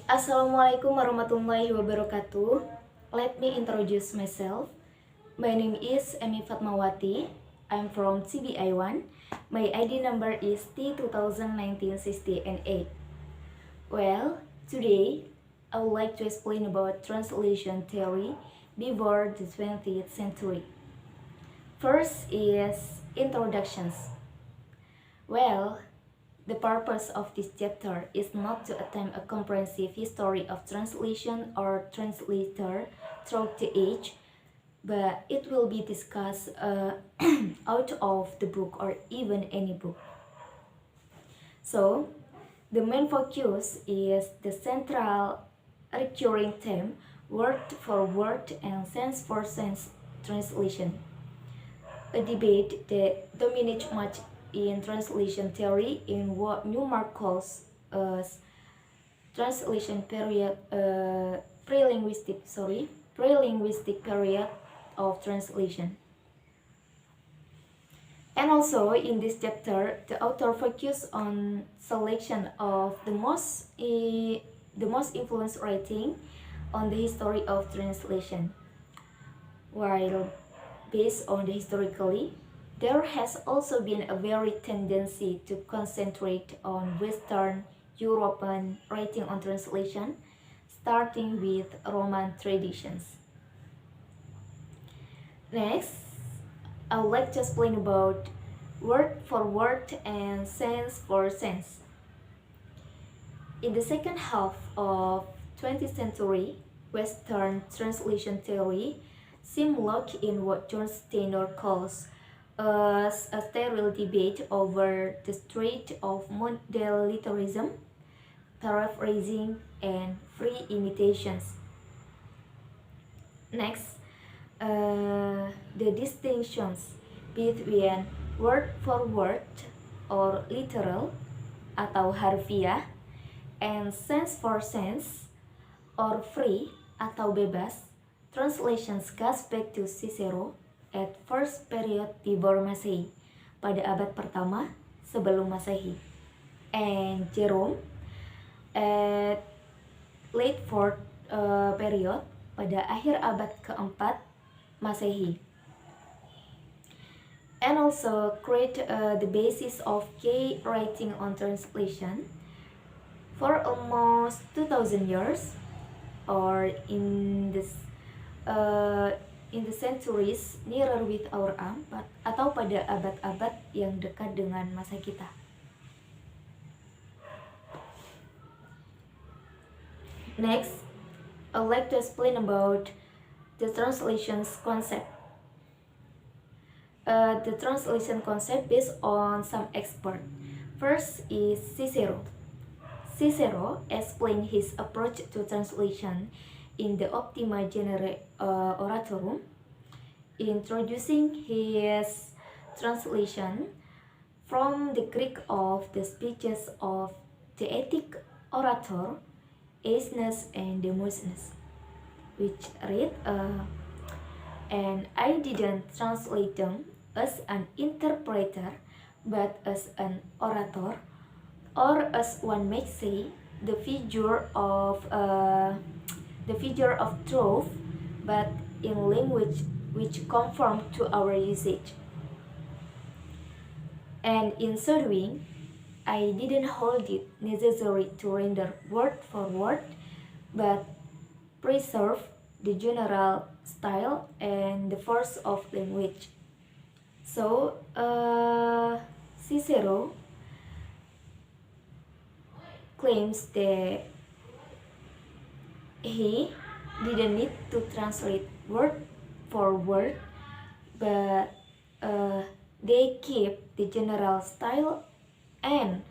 Assalamualaikum warahmatullahi wabarakatuh. Let me introduce myself. My name is Emi Fatmawati. I'm from CBI1. My ID number is T2019-60N8. Well, today I would like to explain about translation theory before the 20th century. First is introductions. Well, the purpose of this chapter is not to attempt a comprehensive history of translation or translator throughout the age, but it will be discussed out of the book or even any book. So, the main focus is the central recurring theme, word for word and sense for sense translation. A debate that dominates much in translation theory in what Newmark calls translation period, pre-linguistic period of translation. And also in this chapter, the author focused on selection of the most influential writing on the history of translation. While based on the historically, there has also been a very tendency to concentrate on Western European writing on translation, starting with Roman traditions. Next, I would like to explain about word for word and sense for sense. In the second half of 20th century, Western translation theory seemed locked in what John Steiner calls a sterile debate over the trait of modalitarianism, paraphrasing, and free imitations. Next, the distinctions between word for word or literal atau harfiah and sense for sense or free atau bebas translations goes back to Cicero at first period before Masehi, pada abad pertama sebelum Masehi, and Jerome at late fourth period, pada akhir abad keempat Masehi, and also create the basis of key writing on translation for almost 2000 years, or in the centuries nearer with our own, atau pada abad-abad yang dekat dengan masa kita. Next, I would like to explain about the translations concept. The translation concept based on some expert. First is Cicero. Cicero explained his approach to translation in the Optima Genere Oratorum, introducing his translation from the Greek of the speeches of the Attic orator Aeschines and Demosthenes, which read, and I didn't translate them as an interpreter, but as an orator, or as one may say, the figure of truth, but in language which conform to our usage. And in so doing, I didn't hold it necessary to render word for word, but preserve the general style and the force of language. So, Cicero claims that he didn't need to translate word for word, but they keep the general style and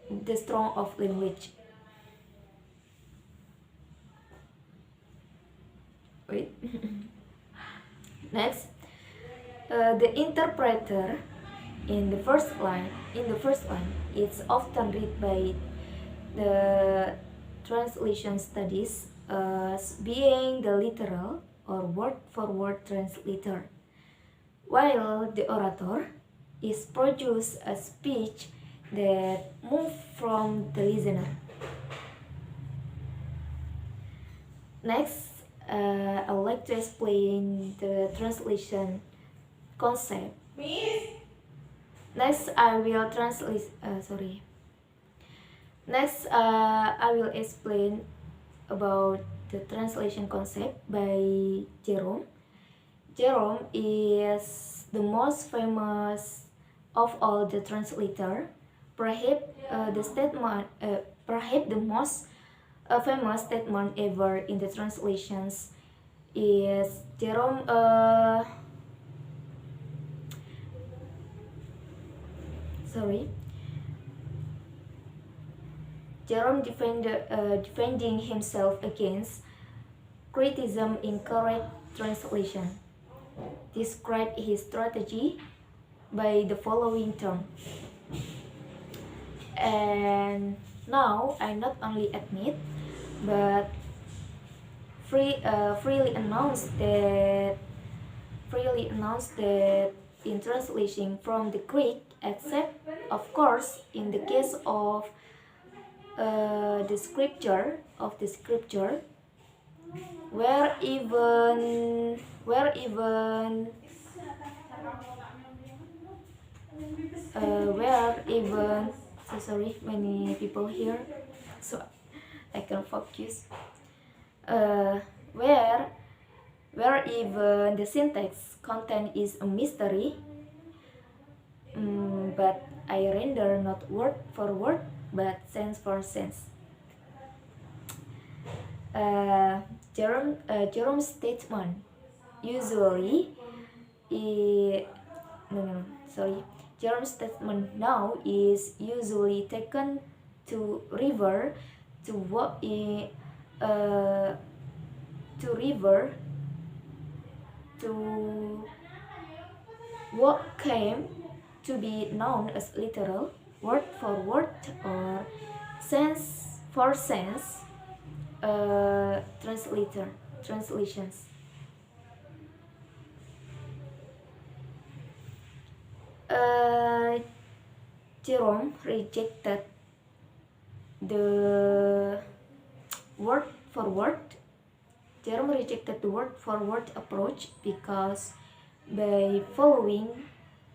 the strong of language. Wait. Next, the interpreter in the first line is often read by the translation studies as being the literal or word for word translator, while the orator is produce a speech that moves from the listener. Next, I would like to explain the translation concept. Next, I will translate. Next, I will explain about the translation concept by Jerome. Jerome is the most famous of all the translator. Perhaps perhaps the most famous statement ever in the translations is Jerome. Jerome defending himself against criticism in correct translation, described his strategy by the following term. And now I not only admit, but freely announce that in translation from the Greek, except of course in the case of the scripture, where even so sorry, many people here, so I can focus. Where even the syntax content is a mystery, but I render not word for word, but sense for sense. Jerome's statement usually Jerome's statement now is usually taken to refer to what came to be known as literal, word for word, or sense for sense translations. Jerome rejected the word for word. Jerome rejected the word for word approach because by following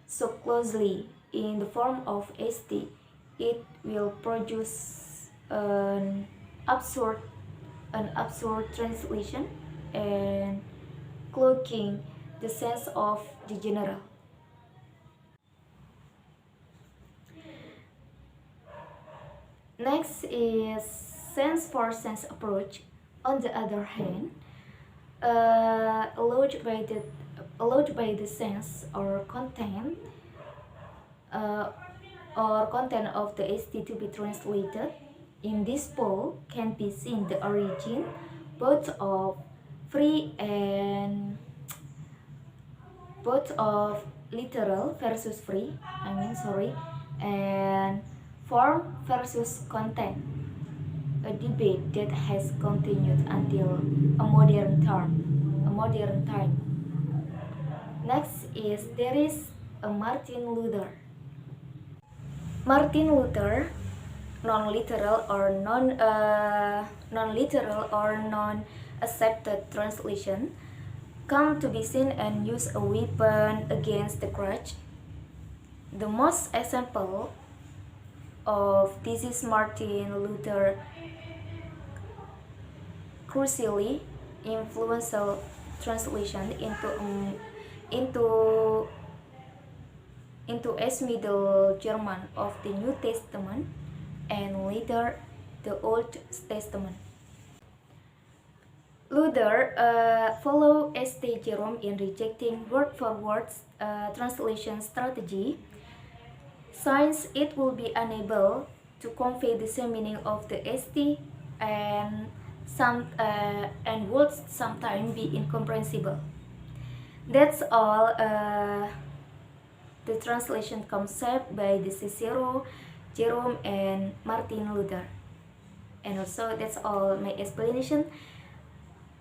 so closely in the form of ST, it will produce an absurd translation and cloaking the sense of the general. Next is sense for sense approach. On the other hand, allowed by the sense or content of the ST to be translated. In this pole can be seen the origin both of literal versus free, and form versus content, a debate that has continued until a modern time. Next is there is a Martin Luther, non-literal or non-accepted translation, come to be seen and use a weapon against the church. The most example of this is Martin Luther crucially influential translation into as Middle German of the New Testament and later the Old Testament. Luther followed St. Jerome in rejecting word-for-word translation strategy, since it will be unable to convey the same meaning of the ST and would sometimes be incomprehensible. That's all the translation concept by the Cicero, Jerome, and Martin Luther. And also that's all my explanation.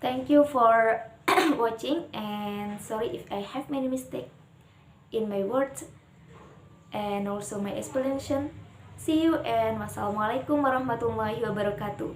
Thank you for watching, and sorry if I have many mistakes in my words and also my explanation. See you, and wassalamualaikum warahmatullahi wabarakatuh.